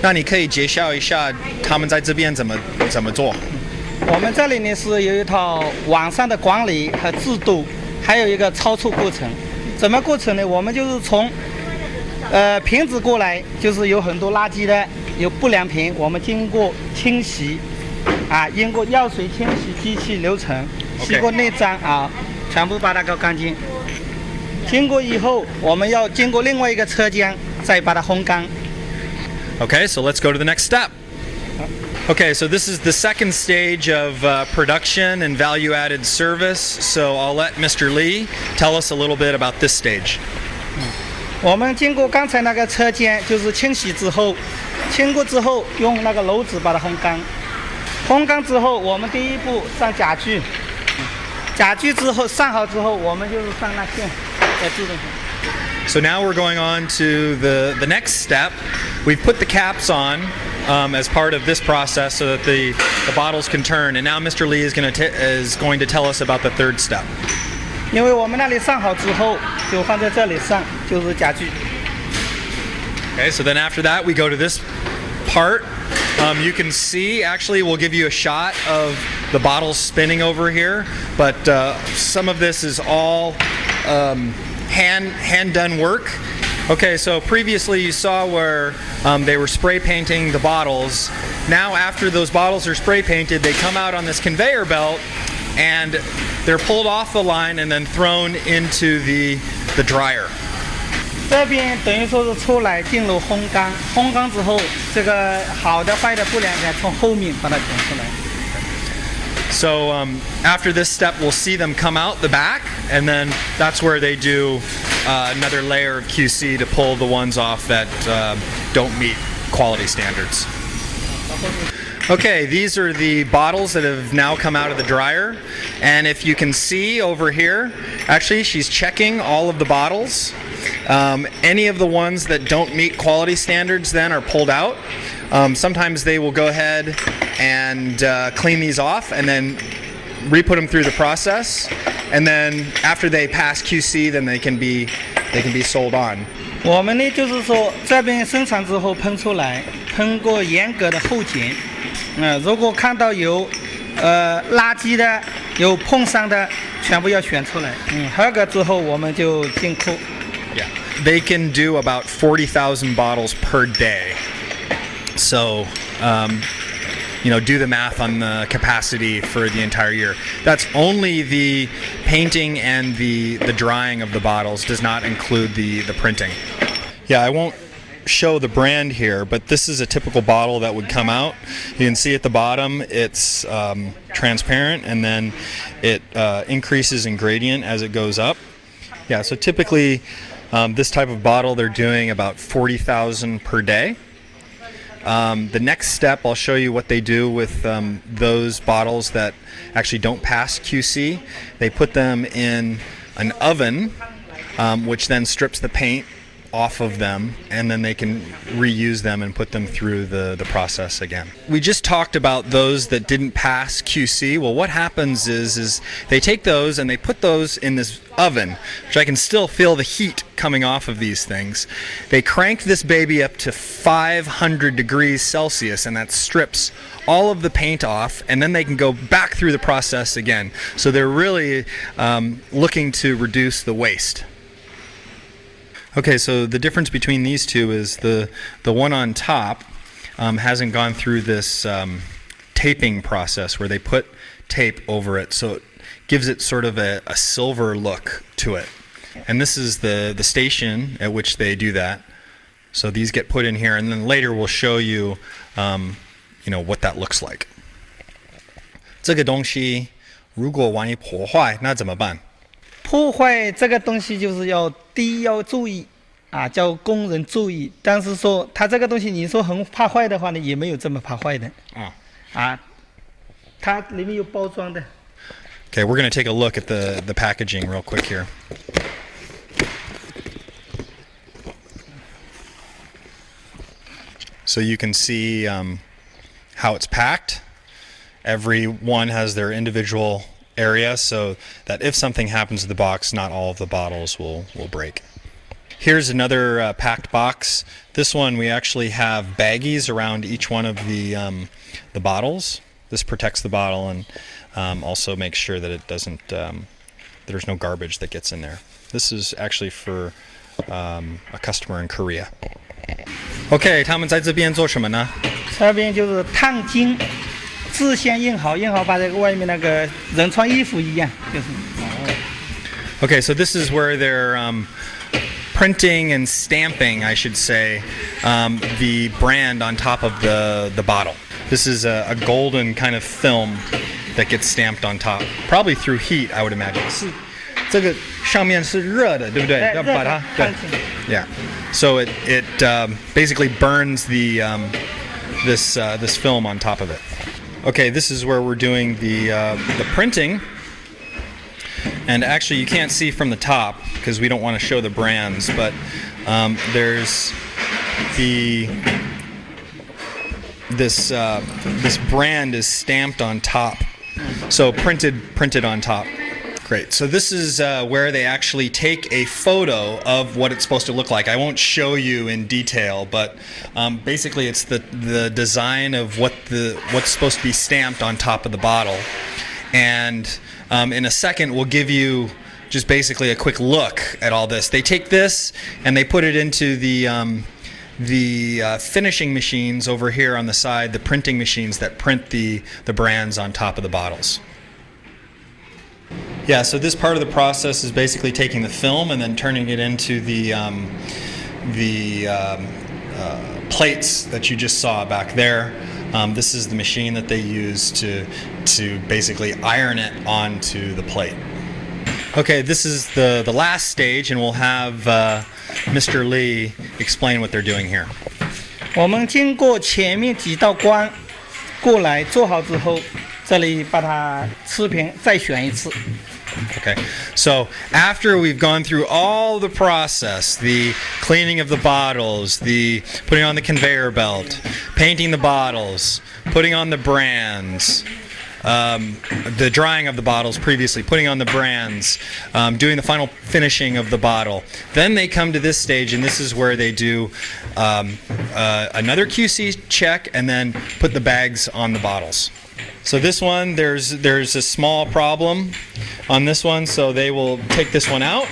那你可以介绍一下他们在这边怎么做？我们这里呢是有一套网上的管理和制度，还有一个操作过程。怎么过程呢？我们就是从瓶子过来，就是有很多垃圾的，有不良瓶，我们经过清洗，经过药水清洗机器流程，洗过内脏全部把它搞干净。经过以后，我们要经过另外一个车间，再把它烘干。Okay, so let's go to the next step. Okay, so this is the second stage of production and value-added service. So I'll let Mr. Lee tell us a little bit about this stage. 我们经过刚才那个车间，就是清洗之后，清过之后用那个篓子把它烘干。烘干之后，我们第一步上甲具，甲具之后上好之后，我们就是上那线，在制动线。So now we're going on to the next step. We've put the caps on as part of this process so that the bottles can turn. And now Mr. Lee is going to tell us about the third step. 因为我们那里上好之后，就放在这里上，就是甲具。Okay, so then after that we go to this part. You can see, actually we'll give you a shot of the bottles spinning over here, but some of this is all hand done work. Okay, so previously you saw where they were spray painting the bottles. Now after those bottles are spray painted, they come out on this conveyor belt and they're pulled off the line and then thrown into the dryer. 这边等于说是出来进入烘干，烘干之后，这个好的坏的不良片从后面把它卷出来。So after this step, we'll see them come out the back, and then that's where they do another layer of QC to pull the ones off that don't meet quality standards. Okay, these are the bottles that have now come out of the dryer, and if you can see over here, actually she's checking all of the bottles. Any of the ones that don't meet quality standards then are pulled out. Sometimes they will go ahead and clean these off and then re-put them through the process, and then after they pass QC, then they can be sold on. 我们呢就是说这边生产之后喷出来，喷过严格的后检。如果看到有垃圾的、有碰伤的，全部要选出来。合格之后我们就进库。Yeah, they can do about 40,000 bottles per day. So, do the math on the capacity for the entire year. That's only the painting and the drying of the bottles, does not include the printing. Yeah, I won't show the brand here, but this is a typical bottle that would come out. You can see at the bottom it's transparent, and then it increases in gradient as it goes up. Yeah, so typically this type of bottle they're doing about 40,000 per day. The next step, I'll show you what they do with those bottles that actually don't pass QC. They put them in an oven, which then strips the paint off of them, and then they can reuse them and put them through the process again. We just talked about those that didn't pass QC. Well, what happens is they take those and they put those in this oven, which I can still feel the heat coming off of these things. They crank this baby up to 500 degrees Celsius, and that strips all of the paint off, and then they can go back through the process again. So they're really looking to reduce the waste. Okay, so the difference between these two is the one on top hasn't gone through this taping process where they put tape over it, so it gives it sort of a silver look to it. And this is the station at which they do that. So these get put in here, and then later we'll show you, what that looks like. 这个东西如果万一破坏，那怎么办？破坏这个东西就是第一要注意叫工人注意。但是说它这个东西，你说很怕坏的话呢，也没有这么怕坏的。它里面有包装的。Okay, we're going to take a look at the packaging real quick here. So you can see how it's packed. Every one has their individual area, so that if something happens to the box, not all of the bottles will break. Here's another packed box. This one we actually have baggies around each one of the bottles. This protects the bottle and also makes sure that it doesn't, there's no garbage that gets in there. This is actually for a customer in Korea. Okay, 他们在这边做什么呢？这边就是烫金，自先印好，印好把这个外面那个人穿衣服一样，就是。Okay, so this is where they're printing and stamping, I should say, the brand on top of the bottle. This is a golden kind of film that gets stamped on top, probably through heat, I would imagine. 这个上面是热的，对不对？要把它对 Yeah. So it basically burns the this film on top of it. Okay, this is where we're doing the printing. And actually, you can't see from the top because we don't want to show the brands, but there's this brand is stamped on top, so printed on top. Great. So this is where they actually take a photo of what it's supposed to look like. I won't show you in detail, but basically it's the design of what's supposed to be stamped on top of the bottle. And in a second, we'll give you just basically a quick look at all this. They take this and they put it into the finishing machines over here on the side, the printing machines that print the brands on top of the bottles. Yeah, so this part of the process is basically taking the film and then turning it into the plates that you just saw back there. This is the machine that they use to basically iron it onto the plate. Okay, this is the last stage, and we'll have Mr. Lee explain what they're doing here. 我们经过前面几道关过来做好之后，这里把它持平，再选一次。Okay, so after we've gone through all the process, the cleaning of the bottles, the putting on the conveyor belt, painting the bottles, putting on the brands, the drying of the bottles previously, putting on the brands, doing the final finishing of the bottle, then they come to this stage, and this is where they do another QC check and then put the bags on the bottles. So this one, there's a small problem on this one, so they will take this one out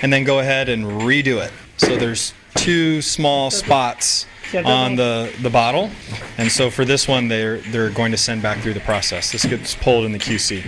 and then go ahead and redo it. So there's two small spots on the bottle, and so for this one they're going to send back through the process. This gets pulled in the QC.